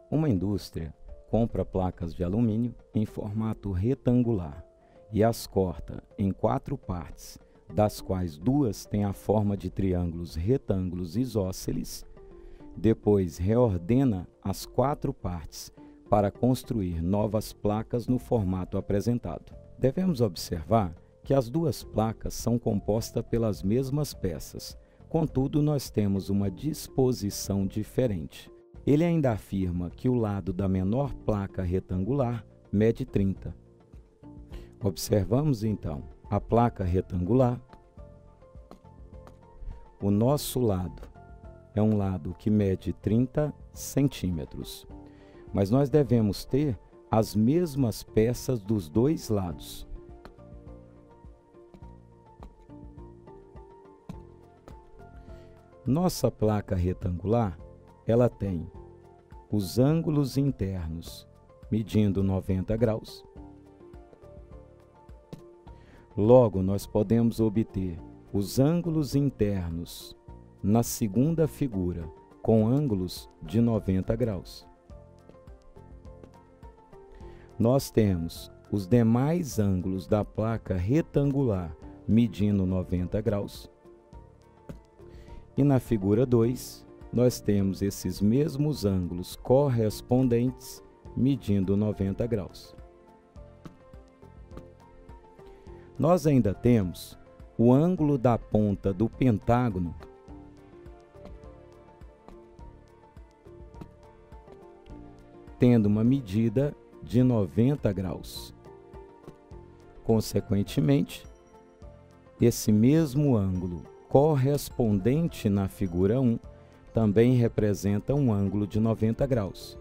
Uma indústria compra placas de alumínio em formato retangular e as corta em 4 partes, das quais 2 têm a forma de triângulos retângulos isósceles. Depois reordena as 4 partes para construir novas placas no formato apresentado. Devemos observar que as 2 placas são compostas pelas mesmas peças, contudo nós temos uma disposição diferente. Ele ainda afirma que o lado da menor placa retangular mede 30. Observamos então a placa retangular. O nosso lado é um lado que mede 30 centímetros, mas nós devemos ter as mesmas peças dos 2 lados. Nossa placa retangular, ela tem os ângulos internos medindo 90 graus. Logo, nós podemos obter os ângulos internos na segunda figura com ângulos de 90 graus. Nós temos os demais ângulos da placa retangular medindo 90 graus. E na figura 2, nós temos esses mesmos ângulos correspondentes medindo 90 graus. Nós ainda temos o ângulo da ponta do pentágono tendo uma medida de 90 graus. Consequentemente, esse mesmo ângulo correspondente na figura 1 também representa um ângulo de 90 graus.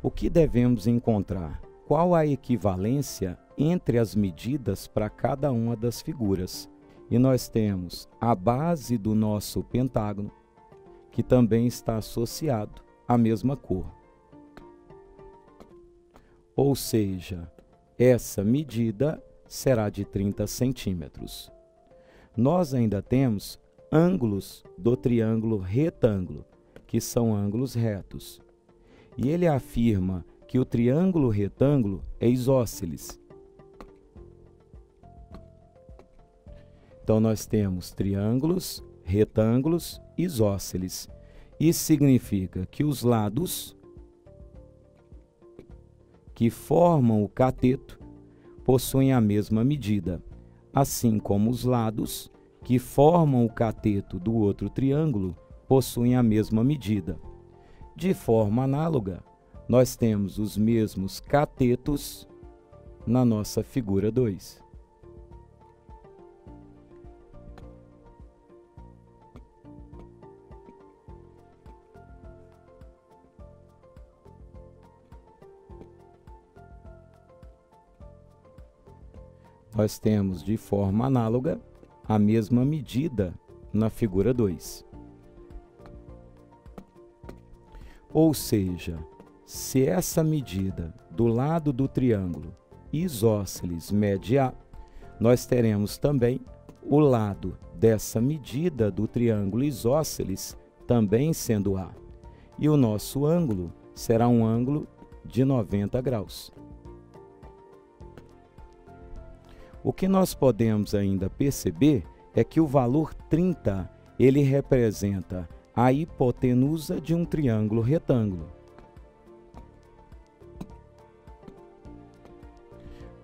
O que devemos encontrar? Qual a equivalência entre as medidas para cada uma das figuras? E nós temos a base do nosso pentágono, que também está associado à mesma cor. Ou seja, essa medida será de 30 centímetros. Nós ainda temos ângulos do triângulo retângulo, que são ângulos retos. E ele afirma que o triângulo retângulo é isósceles. Então, nós temos triângulos, retângulos, isósceles. Isso significa que os lados que formam o cateto possuem a mesma medida, assim como os lados que formam o cateto do outro triângulo possuem a mesma medida. De forma análoga, nós temos os mesmos catetos na nossa figura 2. Nós temos de forma análoga a mesma medida na figura 2. Ou seja, se essa medida do lado do triângulo isósceles mede A, nós teremos também o lado dessa medida do triângulo isósceles também sendo A. E o nosso ângulo será um ângulo de 90 graus. O que nós podemos ainda perceber é que o valor 30, ele representa a hipotenusa de um triângulo retângulo.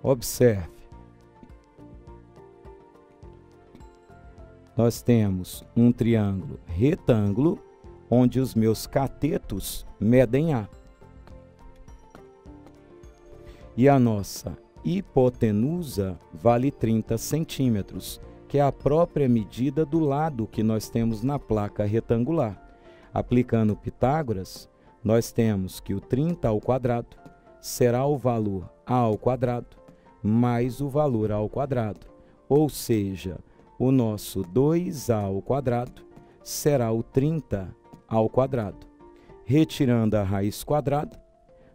Observe. Nós temos um triângulo retângulo, onde os meus catetos medem A. E a nossa hipotenusa vale 30 centímetros, que é a própria medida do lado que nós temos na placa retangular. Aplicando Pitágoras, nós temos que o 30 ao quadrado será o valor A ao quadrado mais o valor A ao quadrado, ou seja, o nosso 2A ao quadrado será o 30 ao quadrado. Retirando a raiz quadrada,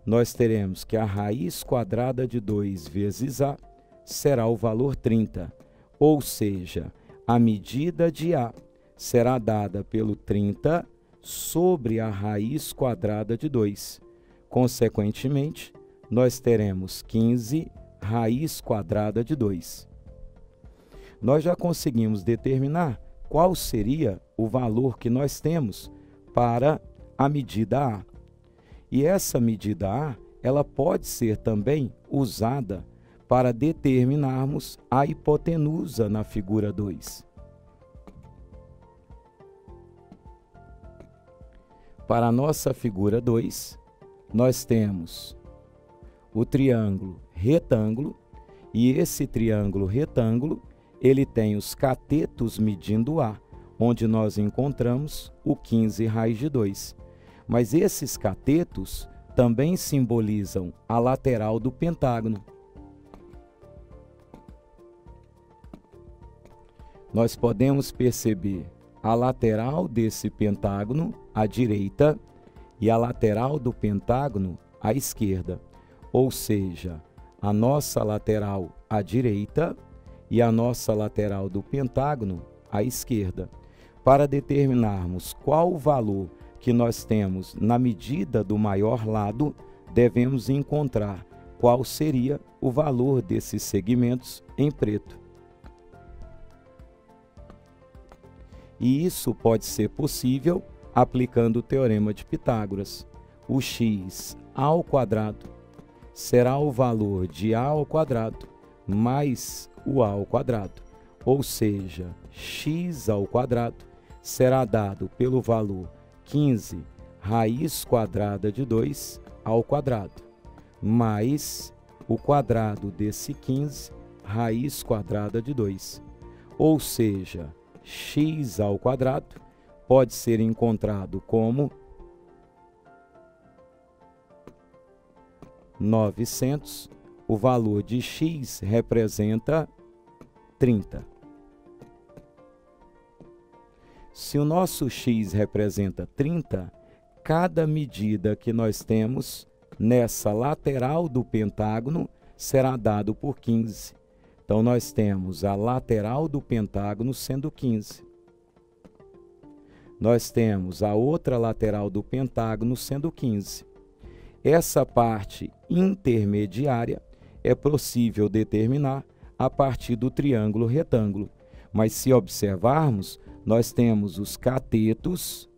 nós teremos que a raiz quadrada de 2 vezes A será o valor 30, ou seja, a medida de A será dada pelo 30 sobre a raiz quadrada de 2. Consequentemente, nós teremos 15 raiz quadrada de 2. Nós já conseguimos determinar qual seria o valor que nós temos para a medida A. E essa medida A, ela pode ser também usada para determinarmos a hipotenusa na figura 2. Para a nossa figura 2, nós temos o triângulo retângulo, e esse triângulo retângulo, ele tem os catetos medindo A, onde nós encontramos o 15 raiz de 2. Mas esses catetos também simbolizam a lateral do pentágono. Nós podemos perceber a lateral desse pentágono à direita e a lateral do pentágono à esquerda, ou seja, a nossa lateral à direita e a nossa lateral do pentágono à esquerda. Para determinarmos qual o valor que nós temos na medida do maior lado, devemos encontrar qual seria o valor desses segmentos em preto. E isso pode ser possível aplicando o teorema de Pitágoras. O x ao quadrado será o valor de a ao quadrado mais o a ao quadrado, ou seja, x ao quadrado será dado pelo valor 15 raiz quadrada de 2 ao quadrado, mais o quadrado desse 15 raiz quadrada de 2, ou seja, x ao quadrado pode ser encontrado como 900, o valor de x representa 30. Se o nosso x representa 30, cada medida que nós temos nessa lateral do pentágono será dado por 15. Então, nós temos a lateral do pentágono sendo 15. Nós temos a outra lateral do pentágono sendo 15. Essa parte intermediária é possível determinar a partir do triângulo retângulo. Mas se observarmos, nós temos os catetos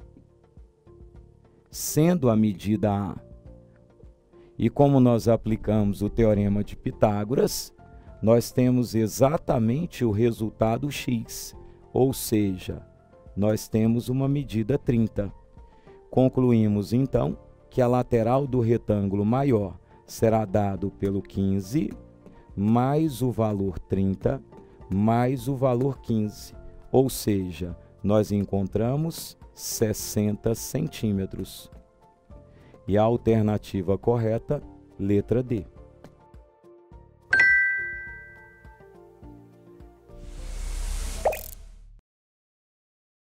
sendo a medida A. E como nós aplicamos o teorema de Pitágoras, nós temos exatamente o resultado x, ou seja, nós temos uma medida 30. Concluímos, então, que a lateral do retângulo maior será dado pelo 15, mais o valor 30, mais o valor 15, ou seja, nós encontramos 60 centímetros. E a alternativa correta, letra D.